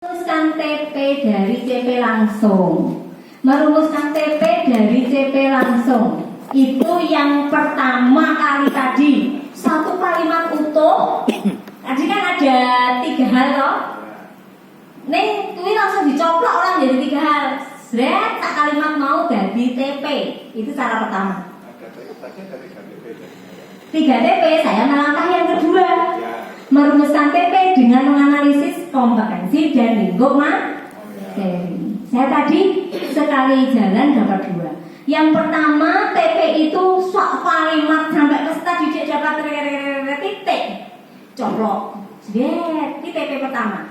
Merumuskan TP dari CP langsung. Merumuskan TP dari CP langsung itu yang pertama kali tadi satu kalimat utuh. Tadi kan ada 3 hal toh. Neng ini langsung dicoplok orang jadi 3 hal. Zret tak kalimat mau jadi TP. Itu cara pertama. 3 TP saya melangkah yang kedua. Merumuskan TP dengan menganalisis kompetensi dan lingkup materi. Saya tadi sekali jalan dapat 2. Yang pertama TP itu sok kalimat sampai ke tadi dia dapat titik coplok. Ini TP pertama.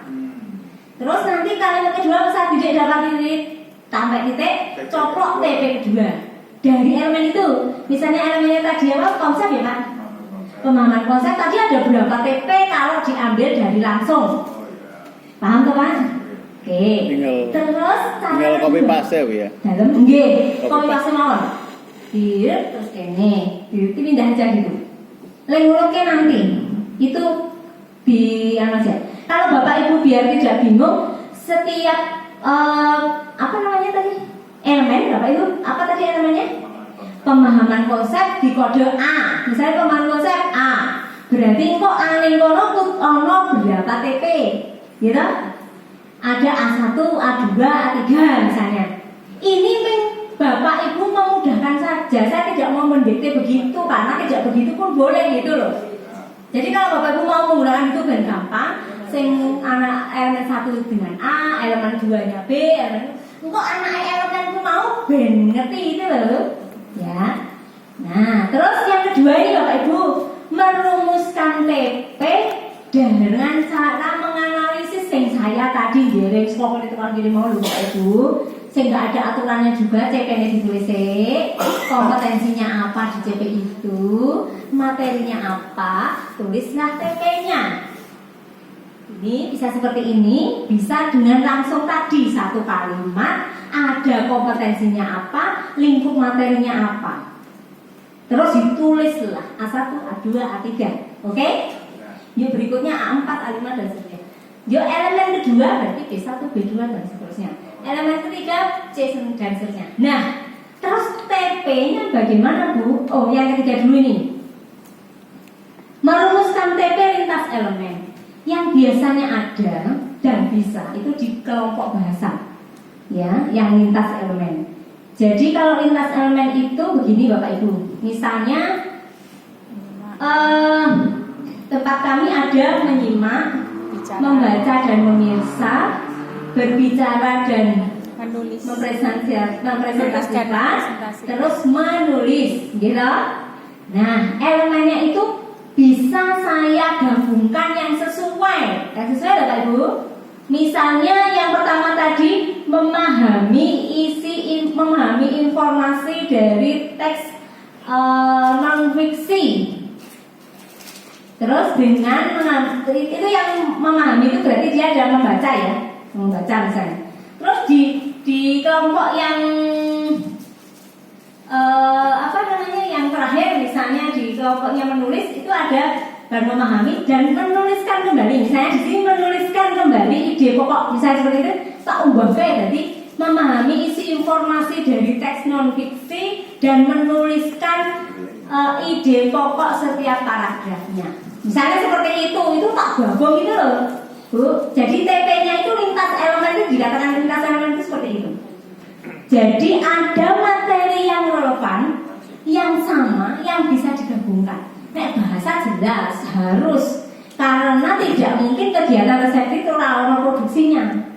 Terus nanti kalimat kedua saat dia dapat titik sampai titik coplok TP kedua. Dari elemen itu, misalnya elemennya tadi apa konsep ya Pak? Pemahaman konsep tadi ada berapa TP kalau diambil dari langsung. Paham tuh Pak? Oke. Terus tinggal copy paste ya. Dalam nggih, copy paste mawon. Terus kene, pindah aja gitu. Lengurutnya nanti itu di aja. Kalau Bapak Ibu biar tidak bingung, setiap apa namanya tadi? Elemen Bapak Ibu, apa tadi elemennya? Pemahaman konsep di kode A. Misalnya pemahaman konsep A. Berarti kok A ning kono ono berapa TP? Gitu? Ada A1, A2, A3 misalnya. Ini Bapak Ibu memudahkan saja. Saya tidak mau mendikte begitu karena tidak begitu pun boleh gitu loh. Jadi kalau Bapak Ibu mau menggunakan itu ben gampang. Sing anak elemen 1 dengan A, elemen 2-nya B, elemen engko anak elemen itu mau ben ngerti itu loh. Ya. Nah, terus yang kedua ini Bapak Ibu merumuskan TP dengan cara menganalisis yang saya tadi dereng pokoknya itu kan gini mau lho Bapak Ibu. Sehingga ada aturannya juga CP-nya ditulis kompetensinya apa di CP itu, materinya apa, tulislah TP-nya. Ini bisa seperti ini, bisa dengan langsung tadi satu kalimat, ada kompetensinya apa, lingkup materinya apa. Terus ditulislah A1, A2, A3. Oke? Yuk berikutnya A4, A5 dan seterusnya. Yuk elemen kedua berarti B1, B2 dan seterusnya. Elemen ketiga C dan seterusnya. Nah, terus TP-nya bagaimana Bu? Oh, yang ketiga dulu ini. Merumuskan TP lintas elemen. Yang biasanya ada dan bisa itu di kelompok bahasa, ya, yang lintas elemen. Jadi kalau lintas elemen itu begini Bapak Ibu, misalnya tempat kami ada menyimak, membaca dan memirsa, berbicara dan mempresentasikan, terus menulis, gitu. Nah, elemennya itu bisa saya gabungkan yang sesuai. Yang sesuai Bapak Ibu. Misalnya yang pertama tadi memahami informasi dari teks non-fiksi. Terus dengan itu yang memahami itu berarti dia ada membaca ya, membaca misalnya. Terus di kelompok yang apa namanya yang terakhir misalnya di kelompoknya menulis itu ada dan memahami dan menuliskan kembali. Misalnya di sini menuliskan kembali ide pokok misalnya seperti itu tak ubah jadi memahami isi informasi dari teks non fiksi dan menuliskan ide pokok setiap paragrafnya. Misalnya seperti itu tak gabung gitu loh Bu. Jadi TP-nya itu lintas elemen itu dikatakan lintas elemen itu seperti itu. Jadi ada materi yang relevan, yang sama, yang bisa digabungkan. Nek bahasa jelas harus, karena tidak mungkin kegiatan resepsi itu lawan produksinya.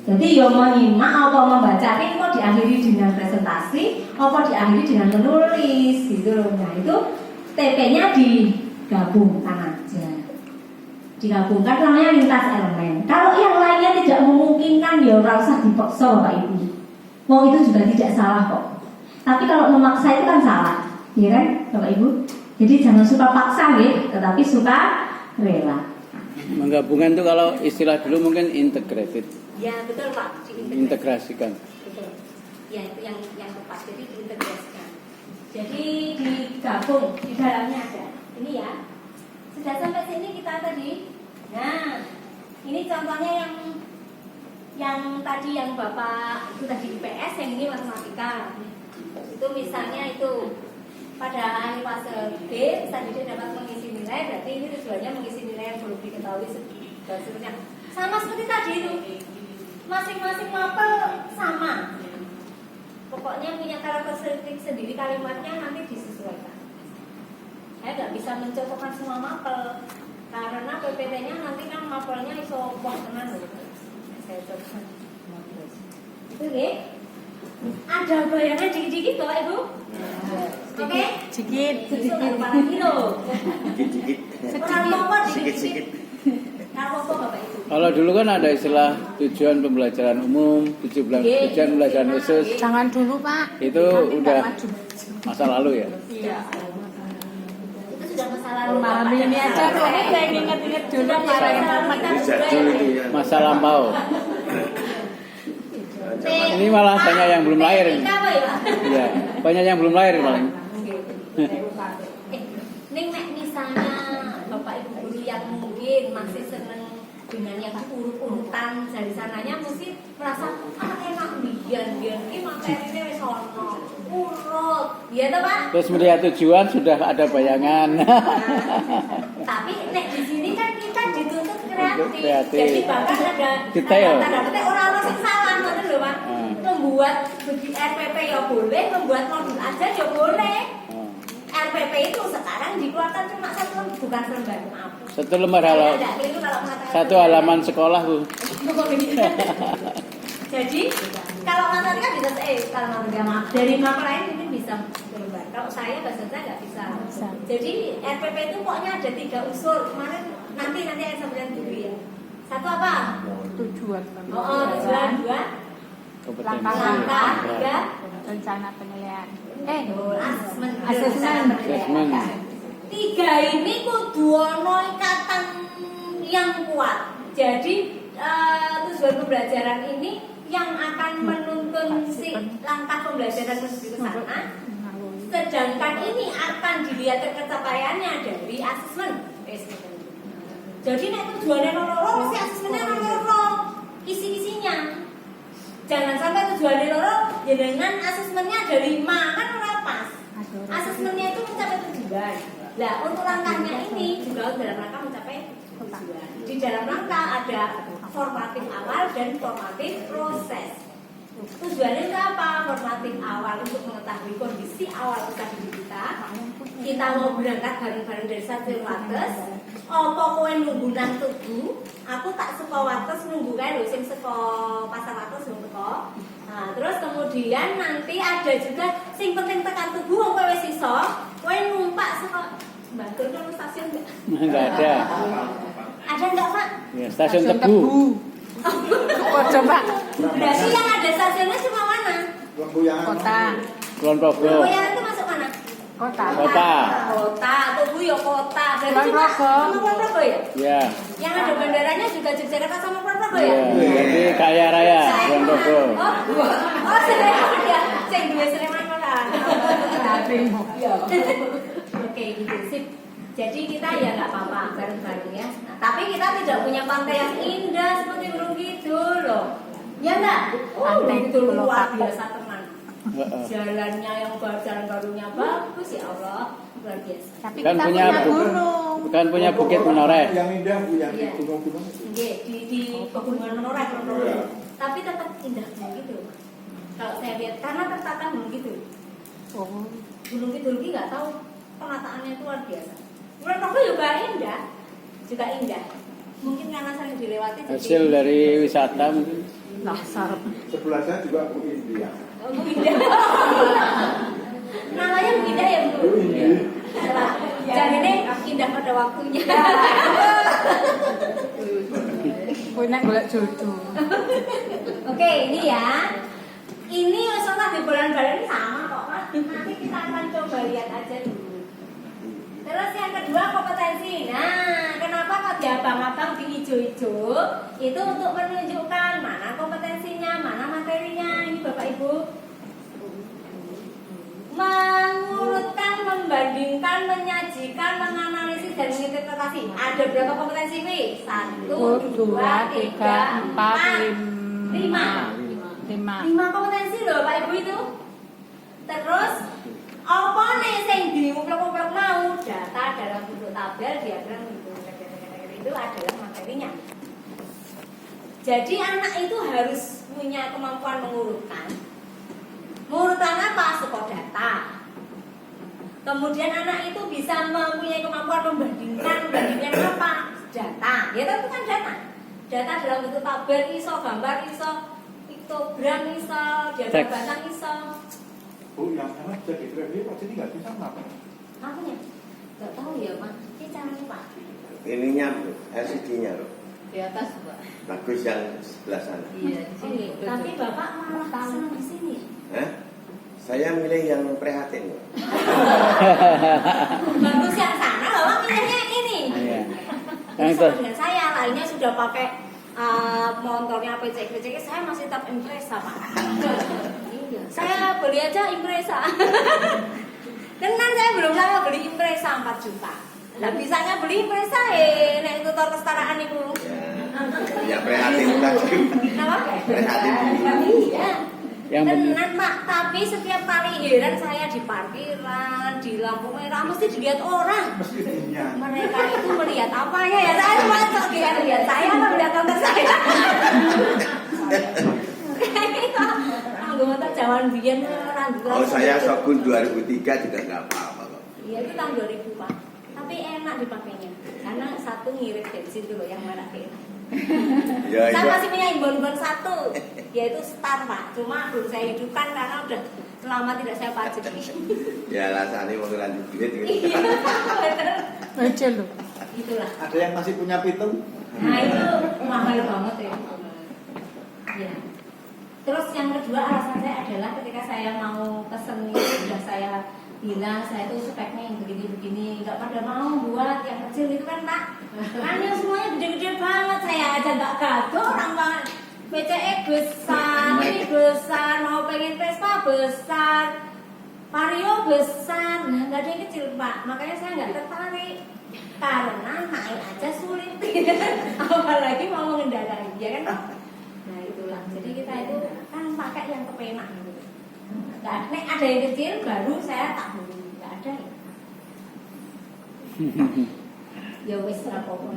Jadi ya menyimak atau membaca itu diakhiri dengan presentasi, atau diakhiri dengan menulis, gitu loh. Nah itu TP-nya digabungkan aja. Digabungkan namanya lintas elemen. Kalau yang lainnya tidak memungkinkan ya ora usah dipaksa Bapak Ibu. Mau itu juga tidak salah kok. Tapi kalau memaksa itu kan salah, ya kan, Bapak Ibu? Jadi jangan suka paksa ya, tetapi suka rela. Menggabungkan itu kalau istilah dulu mungkin integrated. Ya betul Pak. Integrasikan. Betul. Ya itu yang tepat. Jadi diintegrasikan. Jadi digabung di dalamnya ada. Ini ya. Sudah sampai sini kita tadi. Nah, ini contohnya yang yang tadi yang Bapak itu tadi IPS, yang ini matematika. Itu misalnya itu pada fase B, peserta didik dapat mengisi nilai, berarti ini tujuannya mengisi nilai yang belum diketahui dan seterusnya. Sama seperti tadi itu, masing-masing mapel sama. Pokoknya punya karakteristik sendiri, kalimatnya nanti disesuaikan. Saya nggak bisa mencocokkan semua mapel karena PPT-nya nanti kan mapelnya iso tenan loh. Saya cocokkan. Itu deh. Ada bayangan dikit-dikit Bapak Ibu? Oke? Sedikit lupa lagi loh. Sedikit. Kalau Bapak Ibu. Kalau dulu kan ada istilah tujuan pembelajaran umum, tujuan pembelajaran khusus. Jangan dulu Pak. Itu udah masa lalu ya. Iya. Itu sudah masa lalu. Memahami ini aja. Ini saya inget-inget dulu marahin Masa lampau. Ini malah banyak yang belum lahir ini. Iya, banyak yang belum lahir malah. Nih misalnya Bapak Ibu guru yang mungkin masih seneng dengan yang urut-urutan dari sananya mesti merasa enak bian ini materinya wis ono urut ya toh Pak. Terus melihat tujuan sudah ada bayangan. Tapi nek di sini kan kita dituntut kreatif. Kreatif. Jadi bahkan ada Detail. Tanda-tanda orang-orang yang salah ngoten lho Pak. Membuat RPP ya boleh, membuat modul aja ya boleh. RPP itu sekarang dikeluarkan cuma satu, bukan selembar, maaf. Satu lembar halaman. Satu halaman sekolah Bu. Jadi kalau matematika bisa kalau matematika maaf dari mapel lain mungkin bisa selembar. Kalau saya bahasa saya nggak bisa. Jadi RPP itu pokoknya ada 3 unsur. Kemarin nanti saya sampaikan dulu ya. Satu apa? Tujuan. Tujuan 2. Langkah 3. Rencana penilaian. Asesmen. 3 ini kudu ono ikatan yang kuat. Jadi tujuan pembelajaran ini yang akan menuntun si langkah pembelajaran menuju ke sana. Sedangkan ini akan dilihat pencapaiannya dari asesmen. Jadi nek tujuannya loro mesti asesmennya loro. Isi-isinya. Jangan sampai tujuannya loro dengan asesmennya ada 5 kan ora pas. Asesmennya itu mencapai tujuan. Nah, untuk langkahnya ini juga dalam rangka mencapai tujuan. Di dalam rangka ada formatif awal dan formatif proses. Tujuannya itu apa? Formatif awal untuk mengetahui kondisi awal usaha kita. Kita mau berangkat bareng-bareng dari stasiun Wates. Apa kowe nunggu nang tugu? Aku tak saka Wates nunggu kae lho sing saka Pasar Wates wong teko. Nah, terus kemudian nanti ada juga sing penting tekan tugu wong kowe wis iso, kowe numpak saka Bantul kan stasiun enggak? Enggak ada. Ada enggak, Pak? Ya, stasiun Tebu. Oh, coba. Berarti yang ada stasiunnya cuma mana? Kota. Kulon Progo. Lembuyan itu masuk mana? Kota. Kota, Tugu ya kota. Berarti cuma Kulon Progo ya? Ya. Yang ada bandaranya juga Yogyakarta sama Kulon Progo ya? Ya. Jadi kaya raya Kulon Progo. Oh, Sleman ya. Sing duwe Sleman kota. Oke, gitu sip. Jadi kita ya nggak apa-apa bareng-bareng ya. Nah, tapi kita tidak punya pantai yang indah seperti Gunung Kidul loh. Ya enggak? Pantai itu luar biasa teman. Jalannya yang jalan barunya bagus ya Allah, luar biasa. Tapi Kan kita punya punya gunung. Bukan punya Bukit Menoreh. Yang indah Bu, yang Iya. di gunung-gunung. Di pegunungan Menoreh. Tapi tetap indah gitu. Kalau saya lihat karena tertata Gunung Kidul. Oh. Gunung Kidul ini nggak tahu penataannya itu luar biasa. Kulon Progo juga indah, Mungkin karena sering dilewati. Hasil dari wisata mungkin. Dasar. Sebelah saya juga Bu India. Oh, Bu Indah. Namanya Bu Indah ya Bu. Bu India. Jadi ini indah pada waktunya. Punya golek jodoh. Oke, ini ya. Ini masalah di bulan-bulan ini sama kok. Nanti kita akan coba lihat aja dulu. Terus yang kedua kompetensi. Nah, kenapa kok di abang-abang di hijau-hijau? Itu untuk menunjukkan mana kompetensinya, mana materinya. Ini Bapak Ibu. Mengurutkan, membandingkan, menyajikan, menganalisis dan menginterpretasi. Ada berapa kompetensi, Wi? 1, 2, 3, 4, 5. 5 kompetensi loh Pak Ibu itu. Terus apa nih sing diuplek-uplek mau data dalam bentuk tabel diagram gitu. Itu adalah materinya. Jadi anak itu harus punya kemampuan mengurutkan. Mengurutan apa? Skor data. Kemudian anak itu bisa mempunyai kemampuan membandingkan apa? Data. Ya tentu kan data. Data dalam bentuk tabel iso, gambar iso, piktogram iso, diagram batang iso. Bu, yang sana jadi training pasti nggak bisa apa? Apanya? Nggak tahu ya Pak. Ini caranya Pak. Ininya LCD-nya loh. Di atas, Pak. Bagus yang sebelah sana. Iya, di sini. Tapi Bapak malah senang di sini. Hah? Saya milih yang prihatin loh. Bagus yang sana, Bapak milihnya yang ini. Iya. Yang Yang itu. dengan saya lainnya sudah pakai motornya PC, saya masih tetap Impreza Pak. Iya. Saya beli aja Impreza. Tenan saya belum lama beli Impreza 4 juta. Lah bisanya beli Impreza nek tutor kesetaraan itu. Ya prihatin tadi. Kenapa? Prihatin. Iya. Yang penting. Tenan Pak, tapi setiap kali heran saya di parkiran, di lampu merah mesti dilihat orang. Mesti dinya. Mereka itu melihat apanya ya? Saya cuma dia lihat saya atau melihat konten saya. Anggota zaman biyen Oh saya Shogun 2003 juga nggak apa-apa kok. Iya itu tahun 2000 Pak. Tapi enak dipakainya. Karena satu ngirit bensin dulu yang mana enak. Ya, Saya iya. masih punya imbon-imbon satu, yaitu Star Pak. Cuma belum saya hidupkan karena udah lama tidak saya pajak. Ya rasanya mau lanjut duit gitu. Iya, bener. Aja loh. Itulah. Ada yang masih punya pitung? Nah itu mahal banget ya. Ya. Terus yang kedua alasan saya adalah ketika saya mau pesen itu sudah saya bilang saya tuh speknya yang begini-begini, nggak pada mau buat yang kecil itu kan Pak. Kan yang semuanya gede-gede banget, saya aja nggak gaduh orang banget. PCE besar, ini besar, mau pengen Vespa besar, Vario besar, nah nggak ada yang kecil Pak. Makanya saya nggak tertarik karena naik aja sulit, apalagi mau mengendarai, ya kan? Nah itulah. Jadi kita itu kan pakai yang kepenak gitu. Nek ada yang kecil baru saya tak beli, nggak ada ya. Ya wis rapopo.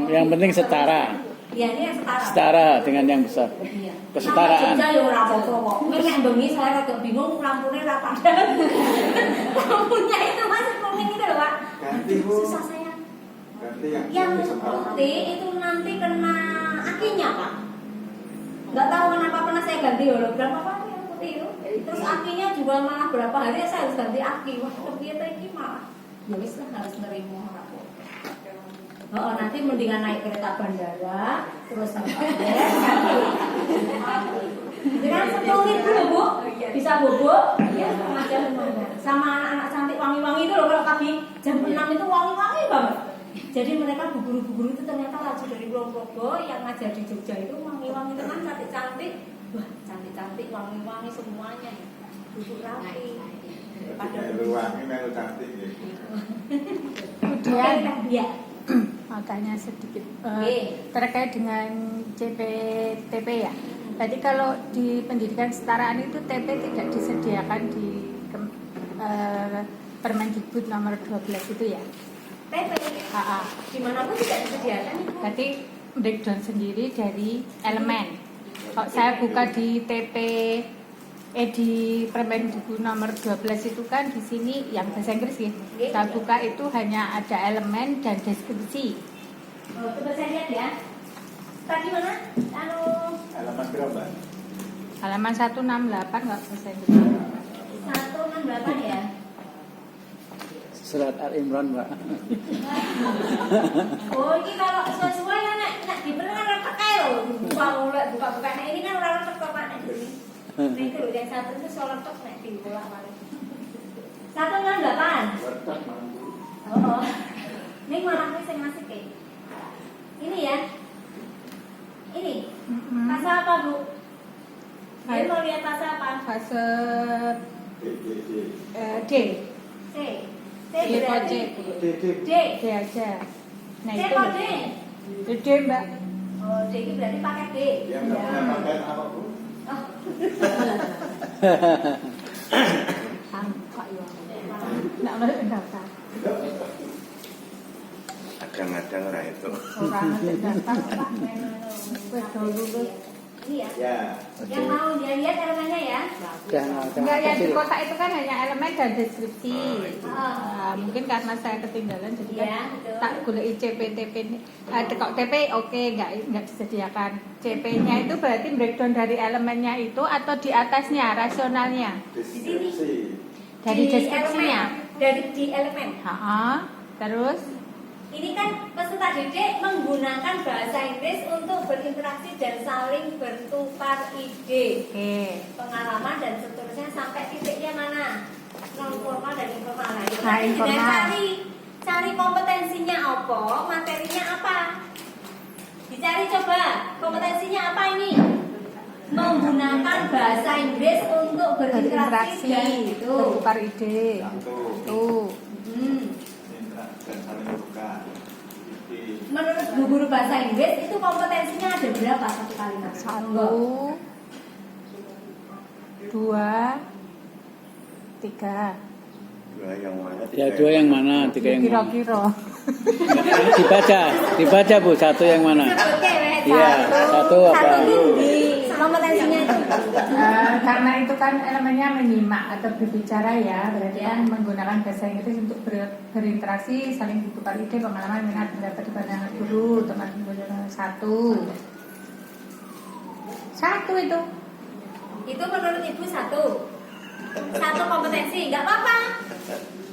Yang penting setara. Ya ini yang setara. Setara dengan yang besar. Iya. Kesetaraan. Nama Jogja ya ora apa-apa kok. Nek bengi saya agak bingung lampunya ora padam. Lampunya itu masih kuning itu loh, Pak. Ganti Bu. Susah saya. Ganti Yang separuh. putih itu nanti kena akinya, Pak. Nggak tahu kenapa pernah saya ganti hologram apa yang putih itu. Terus akinya juga malah berapa hari saya harus ganti aki. Wah, ternyata ini malah. Ya wis lah harus nerima rapopo. Oh, nanti mendingan naik kereta bandara, terus dengan 10.000 loh Bu, bisa bobo, ya macam sama anak-anak cantik wangi-wangi itu loh kalau pagi jam 6 itu wangi-wangi banget. Jadi mereka bu-guru-bu-guru itu ternyata laju dari Progo yang ngajar di Jogja itu wangi-wangi teman cantik-cantik, wah cantik-cantik wangi-wangi semuanya, duduk rapi. Melu wangi, melu cantik ya. Kemudian ya. makanya sedikit Oke. terkait dengan CPTP ya. Jadi kalau di pendidikan kesetaraan itu TP tidak disediakan di Permendikbud nomor 12 itu ya. TP, dimanapun tidak disediakan. Berarti breakdown sendiri dari elemen. Kalau saya buka di TP di Permendikbud nomor 12 itu kan di sini yang bahasa Inggris ya. Saya buka itu hanya ada elemen dan deskripsi. Oh, coba saya lihat ya. Tadi mana? Halaman berapa? Halaman 168 nggak bahasa Inggris. 168 ya. Surat Al-Imran, Mbak. Oh, ini kalau sesuai kan nek dibeli kan retek ae lho. Buka-buka. Nah, ini kan ora retek kok Pak nek dibeli. Nah, itu loh, yang satu itu soal retek nek dibolak balik. 168. Wertak mampu. Oh. Ini malah sing ngasih ke. Ini ya. Ini. Fase apa, Bu? Saya mau lihat fase apa? Fase D. C. C D kok C. berarti D. D aja. Nah C itu kok D. D Mbak. Oh, D itu berarti pakai D. Yang nggak punya pakai elemen apa Bu? Tampak ya. Nggak boleh pendaftar. Kadang-kadang orang itu. Orang pendaftar Pak. Wes lulus. Ini ya. Ya. Yang mau dia lihat elemennya ya. Enggak, yang di kotak itu kan hanya elemen dan deskripsi. Oh. Mungkin karena saya ketinggalan jadi Iya, kan betul. tak golek CP TP ini. Kok TP oke enggak disediakan. CP-nya itu berarti breakdown dari elemennya itu atau di atasnya rasionalnya. Deskripsi. Dari Di deskripsinya. elemen. Di elemen. Terus Ini kan peserta didik menggunakan bahasa Inggris untuk berinteraksi dan saling bertukar ide, oke. pengalaman dan seterusnya sampai titiknya mana? Non formal dan informal. Nah, itu Nah, kan informal. cari kompetensinya apa, materinya apa? Dicari coba kompetensinya apa ini? Menggunakan bahasa Inggris untuk berinteraksi dan itu. bertukar ide. Satu. Tuh. Dan saling bertukar. Menurut guru bahasa Inggris itu kompetensinya ada berapa satu kalimat? 1 2 3. Dua yang mana? Ya, 2 yang mana, 3 yang mana? Kira-kira. Dibaca Bu, 1 yang mana? Oke, Iya, 1 apa? Satu tinggi kompetensinya itu. Karena itu kan elemennya menyimak atau berbicara ya, berarti kan menggunakan bahasa Inggris untuk berinteraksi, saling bertukar ide, pengalaman, minat, pendapat di pandangan guru, teman guru. 1 itu. Itu menurut ibu satu kompetensi, nggak apa-apa.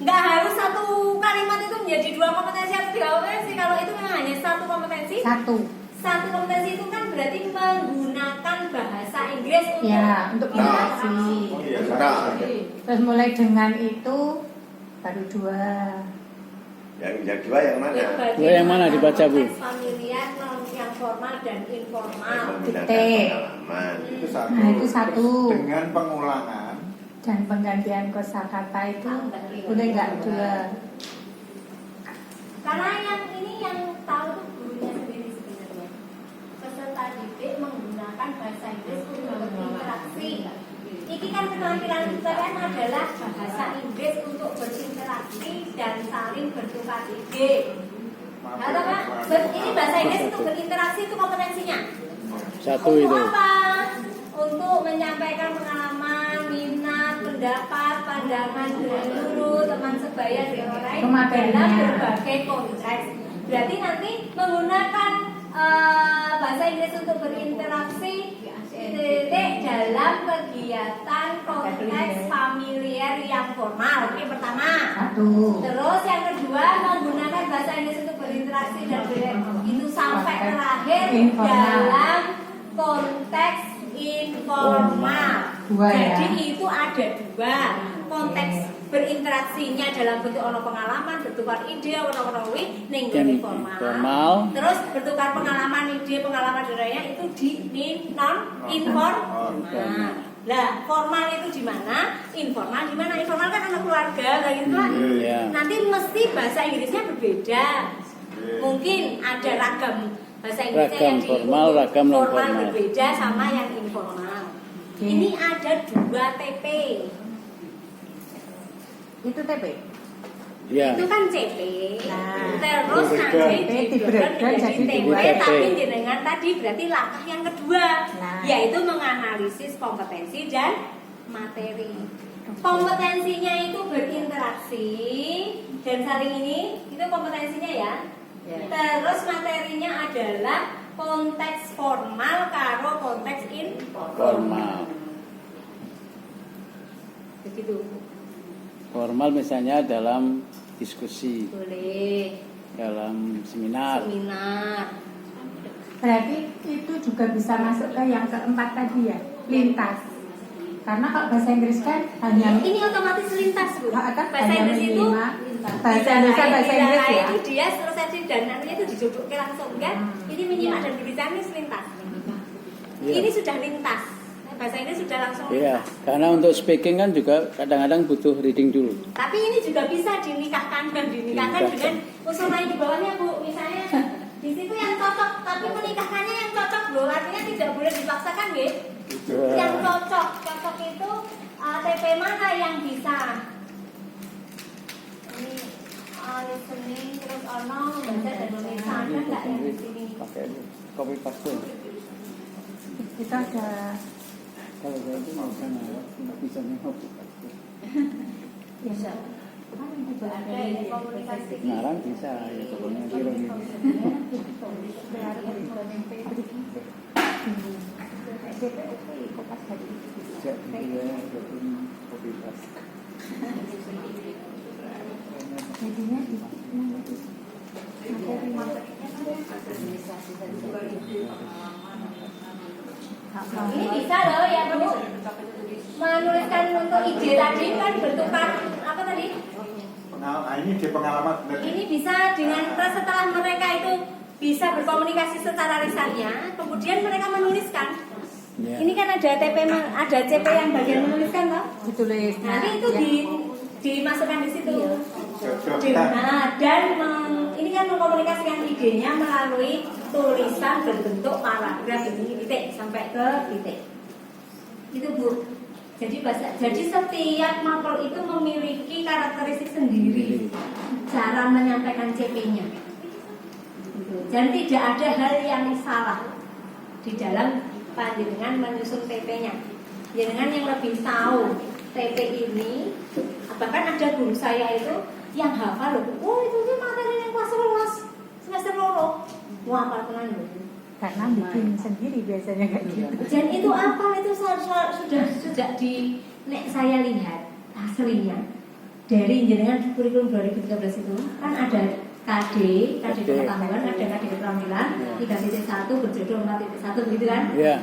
Nggak harus satu kalimat itu menjadi 2 kompetensi atau 3 kompetensi. Kalau itu memang hanya satu kompetensi. 1 Satu kompetensi itu kan berarti menggunakan bahasa Inggris untuk ya, untuk interaksi. Oh iya, Nah, Terus mulai dengan itu baru 2. yang dua yang mana? Dua yang mana dibaca, Bu? Konteks familiar, non yang formal dan informal. Menggunakan Titik. pengalaman. Itu satu. Nah, itu 1. Dengan pengulangan. Dan penggantian kosakata itu boleh nggak 2? Karena yang ini yang tahu tuh gurunya sendiri sebenarnya. Peserta didik menggunakan bahasa Inggris untuk berinteraksi. Ini kan keterampilan kalian adalah bahasa Inggris untuk berinteraksi dan saling bertukar ide. Kata Pak, ini bahasa Inggris untuk berinteraksi itu kompetensinya. 1 Untuk itu. apa? Untuk menyampaikan pengalaman, minat, pendapat, pandangan dari guru, teman sebaya, dan lain-lain Itu materinya. dalam berbagai konteks. Berarti nanti menggunakan bahasa Inggris untuk berinteraksi titik dalam kegiatan konteks familiar yang formal. Ini pertama. 1. Terus yang kedua menggunakan bahasa Inggris untuk berinteraksi dan itu sampai terakhir Informal. dalam konteks informal. 2 ya. Jadi itu ada 2 konteks berinteraksinya dalam bentuk ono pengalaman, bertukar ide, ono ning Yang informal. informal. Terus bertukar pengalaman ide, pengalaman budaya itu di non informal. Lah, formal itu di mana? Informal di mana? Informal kan anak keluarga, kayak gitu lah. Iya. Nanti mesti bahasa Inggrisnya berbeda. Mungkin ada ragam bahasa Inggrisnya Ragam yang di formal, ragam non formal formal. berbeda sama yang informal. Oke. Ini ada 2 TP. Itu TP. Ya. Itu kan CP. Nah, Terus itu nanti breakdown. dibreakdown Jadi jadi TP, 2 TP. tapi dengan tadi berarti langkah yang kedua, Nah. yaitu menganalisis kompetensi dan materi. Kompetensinya itu berinteraksi dan saling ini, itu kompetensinya ya. Terus materinya adalah konteks formal karo konteks informal. Formal. Begitu. Formal misalnya dalam diskusi, Boleh. dalam seminar. Seminar. Berarti itu juga bisa masuk ke yang keempat tadi ya, lintas. Karena kalau bahasa Inggris kan hanya Ini otomatis lintas, Bu. Kan Bahasa hanya Inggris itu menyimak. Bahasa Indonesia bahasa Inggris ya. Itu dia selesai dan nantinya itu dijodohkan langsung kan. Ini menyimak dan berbicara ini lintas. Iya. Ini sudah lintas. Bahasa Inggris sudah langsung Iya, lintas. karena untuk speaking kan juga kadang-kadang butuh reading dulu. Tapi ini juga bisa dinikahkan dan dinikahkan dengan usul lain di bawahnya, Bu. Misalnya di situ yang cocok, tapi menikahkannya yang cocok bro, artinya tidak boleh dipaksakan ya. Yang cocok itu TP mana yang bisa? Ini listening terus ono baca dan menulis ada nggak yang di sini? Pakai copy paste. Kita ada Kalau saya itu nggak bisa copy paste. Bisa. Kan juga ada ya komunikasi. Ngarang bisa, ya pokoknya kira gitu. Jadi ya, copy paste. jadinya Ini bisa loh ya Bu. Menuliskan untuk ide tadi kan bentukan apa tadi? Ini di pengalaman. Ini bisa dengan setelah mereka itu bisa berkomunikasi secara lisannya, kemudian mereka menuliskan. Ya. Ini kan ada TP, ada CP yang bagian menuliskan toh? ditulis. Nanti itu dimasukkan di situ. Nah, Nah, dan ini kan mengkomunikasikan idenya melalui tulisan berbentuk paragraf ini titik sampai ke titik. Itu Bu. Jadi setiap mapel itu memiliki karakteristik sendiri cara menyampaikan CP-nya. Gitu. Dan tidak ada hal yang salah di dalam panjenengan menyusun TP-nya. Panjenengan yang lebih tahu TP ini, bahkan ada guru saya itu yang hafal loh. Oh itu materi yang kelas 11 semester 2. Wah hafal tenan loh. Karena bikin sendiri biasanya kayak gitu. Dan itu apa itu sudah di nek saya lihat aslinya dari jenengan kurikulum 2013 itu kan ada KD pengetahuan, ada KD keterampilan 3.1 berjudul 4.1 begitu kan? Iya.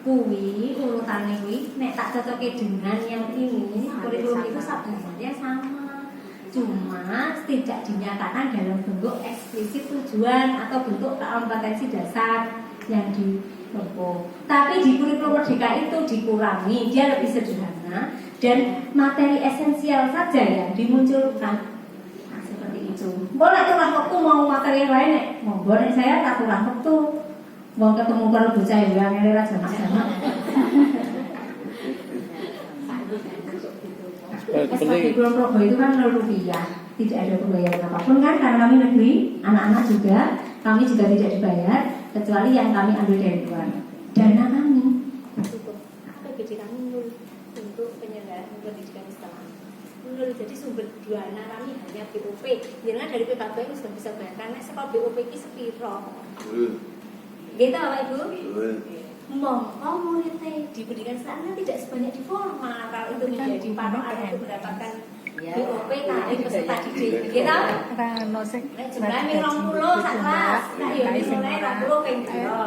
Kuwi urutannya kuwi nek tak cocoke dengan yang ini kurikulum itu sebenarnya sama. Cuma tidak dinyatakan dalam bentuk eksplisit tujuan atau bentuk kompetensi dasar yang ditempuh. Tapi di kurikulum Merdeka itu dikurangi, dia lebih sederhana dan materi esensial saja yang dimunculkan. Nah, seperti itu. Boleh turang waktu mau materi yang lain nek, monggo nek saya tak turang waktu. Mau ketemu kalau bocah yang ngelera jamak-jamak. SKB Kulon Progo itu kan Rp0, tidak ada pembayaran apapun kan karena kami negeri, anak-anak juga, kami juga tidak dibayar kecuali yang kami ambil dari luar. Dana kami untuk APBD kami nol untuk penyelenggaraan pendidikan Islam. Nol, jadi sumber dana kami hanya BOP. Jangan dari PKB itu sudah bisa bayarkan. Nek sekolah BOP ini sepiro? Gitu Bapak Ibu? Monggo muridnya di pendidikan Islam tidak sebanyak di formal. Kalau itu menjadi patokan untuk mendapatkan BOP KM peserta didik, gitu? Jumlahnya 20 sak kelas, nah ya ini mulai 20 ping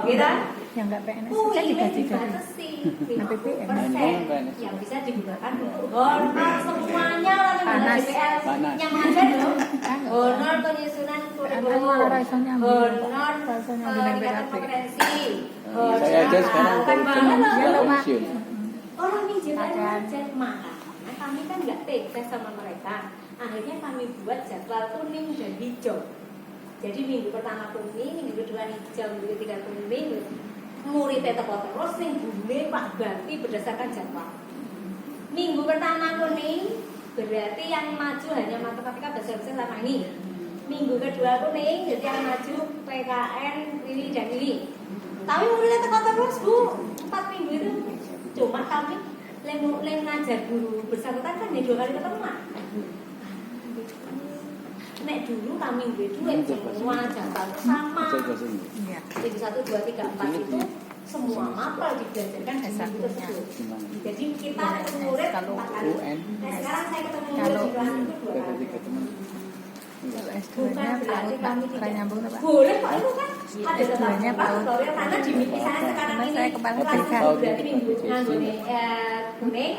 gitu? Yang nggak PNS Oh, kan ini digaji dari dibatasi 50% PNS. yang bisa digunakan untuk honor semuanya lah yang Panas. DPR yang mengajar loh. Honor penyusunan kurikulum, honor peningkatan kompetensi, Saya aja sekarang kan banget loh. pensiun. Orang yang mengajar maka kami kan nggak tega sama mereka. Akhirnya kami buat jadwal kuning dan hijau. Jadi minggu pertama kuning, minggu kedua hijau, minggu ketiga kuning. Muridnya teko terus sing bule Pak Ganti berdasarkan jadwal. Minggu pertama kuning berarti yang maju hanya matematika bahasa Indonesia sama ini. Minggu kedua kuning jadi yang maju PKN ini dan ini. Tapi muridnya teko terus Bu, 4 minggu itu. Cuma kami lem ngajar guru bersangkutan kan ya 2 kali ketemuan. Nek dulu kami duit semua jadwal sama. Minggu 1, 2, 3, 4 itu semua mapel dibelajarkan di minggu tersebut. Jadi kita murid 4 kali. Nah sekarang saya ketemu murid di kelas itu 2 kali. Bukan berarti kami tidak boleh Pak itu kan ada tetap tutorial karena di misalnya sekarang ini kelas berarti minggu kuning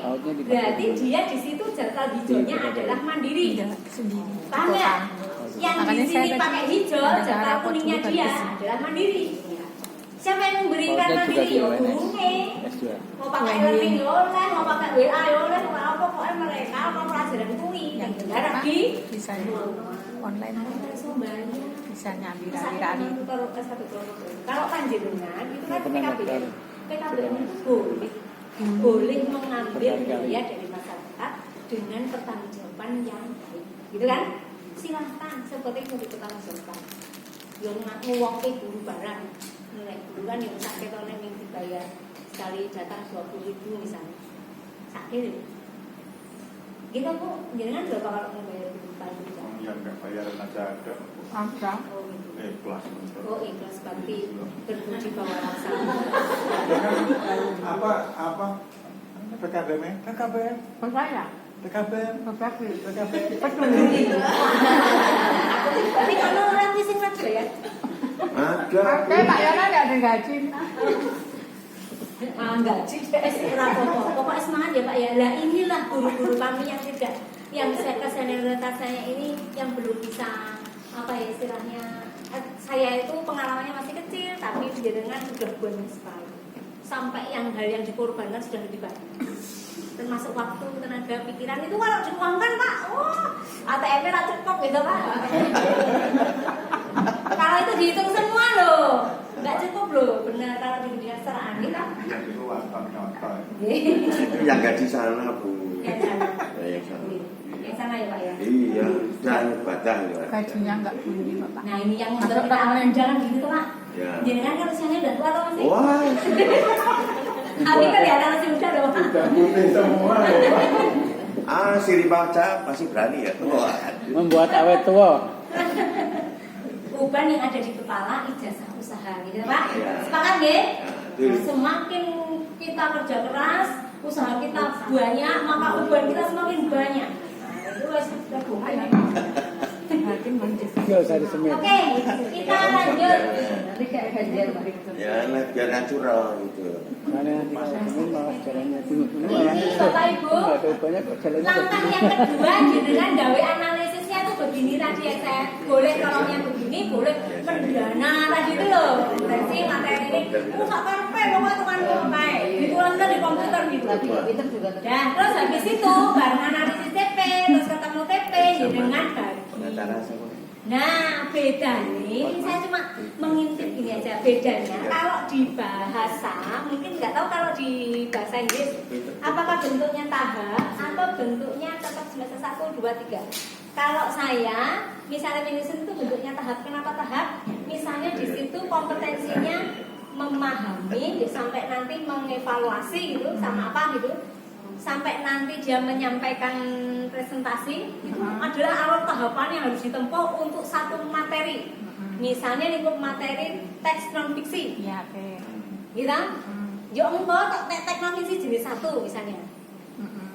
berarti dia di situ jadwal hijaunya adalah mandiri. Paham ya? Yang di sini pakai hijau jadwal kuningnya dia adalah mandiri. Siapa yang memberikan mandiri? Ya gurunya. juga. Mau pakai learning oleh, mau pakai WA oleh, mau pokoknya mereka mau pelajaran kuliah yang garap di bisa online, bisa nyambi-nyambi. Kalau panjenengan itu kan Pernah PKB, daftar. PKB itu boleh mengambil biaya dari masyarakat dengan pertanggungjawaban yang baik, gitu kan? Silahkan seperti itu dipertanggungjawabkan. Yang nguwongke guru barang, nilai guru kan yang sakit orang yang dibayar sekali datang 20.000 misalnya, sakit. Gitu Bu, jangan berapa kalau membayar guru barang? Yang nggak bayaran aja ada. Ada. Oh gitu. Kelas. Oh ikhlas bakti berpuji bahwa rasa. Apa PKBM? PKBM. Percaya? PKBM. Peduli. Tapi kalau orang sing raja ya. Ada. Oke, Pak Yana nggak ada gaji. Enggak sih, pokoknya semangat ya Pak ya. Lah inilah guru-guru kami yang kesenioritasnya ini yang belum bisa apa ya istilahnya. Saya itu pengalamannya masih kecil, tapi jenengan sudah banyak sekali. Sampai hal yang dikorbankan sudah lebih banyak. Termasuk waktu, tenaga, pikiran itu kalau diuangkan Pak, ATM-nya nggak cukup gitu Pak. Kalau itu dihitung semua loh, nggak cukup loh, benar kalau di dunia secara kita. Yang itu nyata. Itu yang nggak di sana, Bu. Yang sana. Ya, yang sana. Yang sana ya Pak ya. Iya, dan ibadah ya. Gajinya nggak boleh, Pak. Nah ini yang harus kita amalkan, jangan gitu Pak. Ya. Jangan kan usianya udah tua atau masih? Wah, Abi kelihatan masih muda loh. Udah putih semua ya Pak. si Ripaca pasti berani ya. Wah, Membuat awet tua. Uban yang ada di kepala ijazah usaha gitu Pak. Ya. Sepakat ya? betul. Semakin kita kerja keras, usaha kita banyak, maka uban kita semakin banyak. Nah, itu wes terbukti. Nggak usah disemir. Oke, kita lanjut. Nanti kayak ganjar Pak. Ya, lah, biar natural gitu. Karena nanti kalau semir malah jalannya bingung. Malah Bapak Ibu, nggak ada banyak kok jalannya. langkah yang kedua dengan gawe analisisnya tuh begini tadi ya saya boleh tolongnya begini, boleh mendana tadi itu loh. Berarti materi ini, nggak karpe, pokoknya tukang karpe. Dituangkan di komputer gitu. Pinter juga tuh. Nah, terus habis itu baru analisis TP, terus ketemu TP dengan bagi. Pengacara sama. Nah, beda nih, saya cuma mengintip ini aja bedanya. Kalau di bahasa, mungkin nggak tahu kalau di bahasa Inggris, apakah bentuknya tahap atau bentuknya tetap semester 1, 2, 3. Kalau saya, misalnya medicine itu bentuknya tahap. Kenapa tahap? Misalnya di situ kompetensinya memahami, sampai nanti mengevaluasi gitu, sama apa gitu. Sampai nanti dia menyampaikan presentasi itu adalah alur tahapan yang harus ditempuh untuk satu materi. Misalnya lingkup materi teks non fiksi, Iya, oke. gitu. Yo engko teks non fiksi jenis 1 misalnya.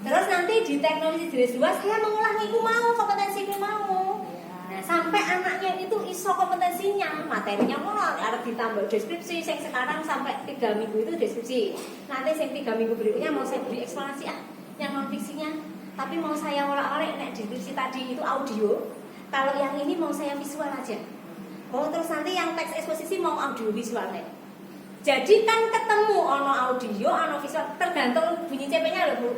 Terus nanti di teks non fiksi jenis 2 saya mengulang iku mau kompetensi iku mau. Nah, sampai anaknya itu iso kompetensinya, materinya pun harus ditambah deskripsi. Yang sekarang sampai 3 minggu itu deskripsi. Nanti yang 3 minggu berikutnya mau saya beri eksplorasi yang non fiksinya. Tapi mau saya oleh-oleh nek deskripsi tadi itu audio. Kalau yang ini mau saya visual aja. Oh, terus nanti yang teks eksposisi mau audio visualnya. Jadi kan ketemu ono audio, ono visual, tergantung bunyi CP-nya loh Bu.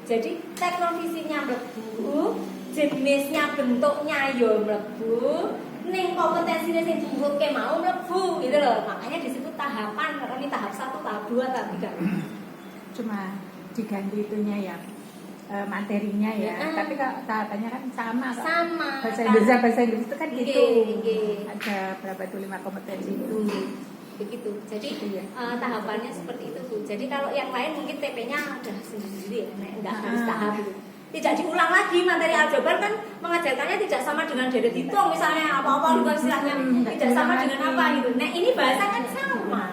Jadi teks non fiksinya mlebu, jenisnya bentuknya yo mlebu, ning kompetensinya sing dibutuhke mau mlebu gitu loh. Makanya disebut tahapan, karena ini tahap 1, tahap 2, tahap 3. Cuma diganti itunya ya, materinya ya. Tapi kalau tahapannya kan sama. Kok. Sama. Bahasa Inggris itu kan gitu. Nggih. Ada berapa tuh 5 kompetensi itu. Begitu. Jadi tahapannya seperti itu Bu. Jadi kalau yang lain mungkin TP-nya udah sendiri ya, enggak harus tahap gitu. Tidak diulang lagi materi aljabar kan mengajarkannya tidak sama dengan deret hitung misalnya apa-apa lupa istilahnya tidak sama dengan apa gitu. Nah ini bahasa kan sama.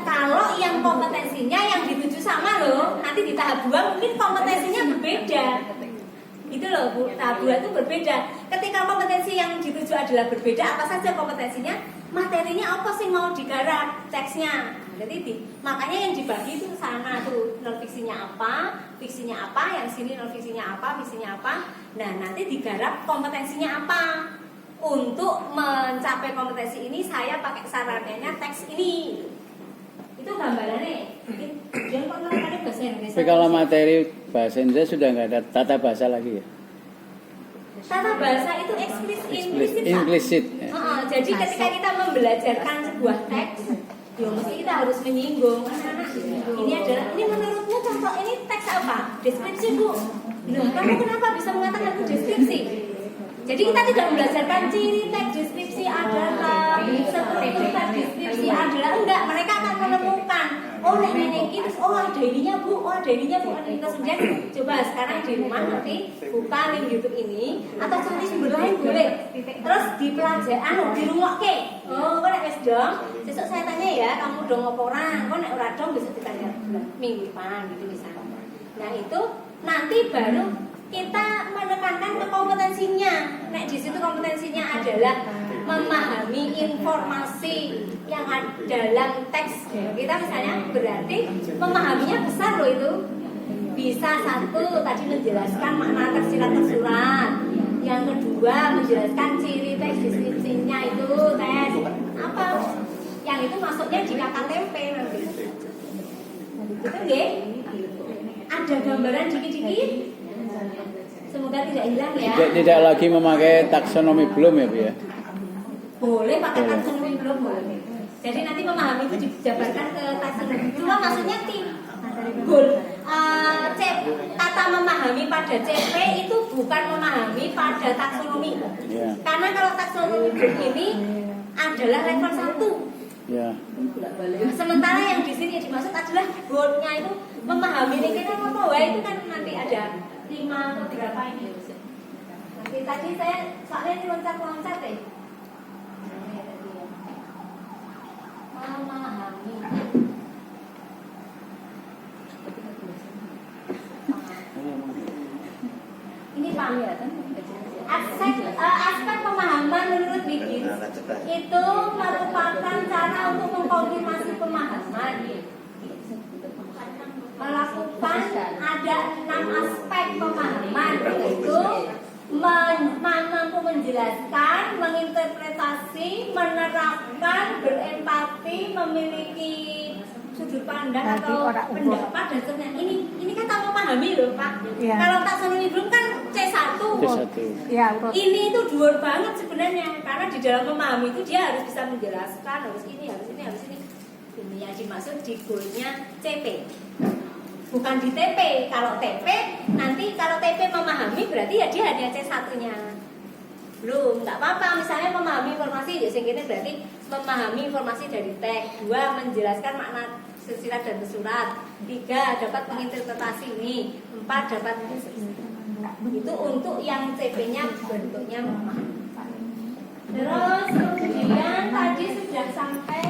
Kalau yang kompetensinya yang dituju sama loh, nanti di tahap 2 mungkin kompetensinya berbeda. Itu loh Bu, tahap 2 itu berbeda. Ketika kompetensi yang dituju adalah berbeda, apa saja kompetensinya, materinya apa sih mau digarap, teksnya. Jadi makanya yang dibagi itu sana tuh, non fiksinya apa, yang sini non fiksinya apa, fiksinya apa. Nah, nanti digarap kompetensinya apa. Untuk mencapai kompetensi ini saya pakai sarannya teks ini. Itu gambarannya. Mungkin Tapi kalau materi bahasa Indonesia sudah nggak ada tata bahasa lagi ya? Tata bahasa itu implisit. Implisit. Ya. Jadi ketika kita membelajarkan sebuah teks, ya mesti kita harus menyinggung anak-anak. Ini menurutmu contoh ini teks apa? Deskripsi Bu. Nah, kamu kenapa bisa mengatakan itu deskripsi? Jadi kita tidak membelajarkan ciri teks deskripsi adalah struktur teks deskripsi adalah enggak, mereka akan menemukan oh ini terus oh ada ininya Bu, ada ininya Bu, ada ini kemudian coba sekarang di rumah nanti buka link YouTube ini atau cari sumber lain boleh. Terus dipelajari di rumah ke. Oh, kok nek wis dong, besok saya tanya ya, kamu dong apa orang? Kok nek ora dong besok ditanya minggu depan gitu misalnya. Nah, itu nanti baru kita menekankan ke kompetensinya. Nek di situ kompetensinya adalah memahami informasi yang ada dalam teks. Kita misalnya berarti memahaminya besar loh itu. Bisa satu tadi menjelaskan makna tersirat tersurat. Yang kedua menjelaskan ciri teks deskripsinya itu tes apa? Yang itu masuknya di KKTP nanti. Itu nggih. Ada gambaran dikit-dikit. Semoga tidak hilang ya. Tidak lagi memakai taksonomi belum ya Bu ya? Boleh pakai taksonomi belum boleh. Jadi nanti memahami itu dijabarkan ke taksonomi. Cuma maksudnya kata memahami pada CP itu bukan memahami pada taksonomi. Ya. Karena kalau taksonomi ini adalah level 1. Ya. Sementara yang di sini dimaksud adalah goalnya itu memahami ini kita apa wae itu kan nanti ada 5 atau berapa ini. Nanti tadi saya soalnya ini loncat-loncat deh. Memahami. Ini paham ya kan? Aspek pemahaman menurut Wiggins itu merupakan cara untuk mengkonfirmasi pemahaman. Melakukan ada 6 aspek pemahaman yaitu mampu menjelaskan, menginterpretasi, menerapkan, berempati, memiliki sudut pandang atau pendapat dan sebagainya. Ini kata memahami loh Pak. Ya. Kalau taksonomi belum kan C1. C1. Ya, Ini itu dhuwur banget sebenarnya karena di dalam memahami itu dia harus bisa menjelaskan harus ini. Ini yang dimaksud di goalnya CP. Bukan di TP. Kalau TP nanti kalau TP memahami berarti ya dia hanya C1-nya. Belum, enggak apa-apa. Misalnya memahami informasi ya sing kene berarti memahami informasi dari teks. 2 menjelaskan makna tersirat dan tersurat. 3 dapat menginterpretasi ini. 4 dapat itu untuk yang CP-nya bentuknya memahami. Terus kemudian tadi sudah sampai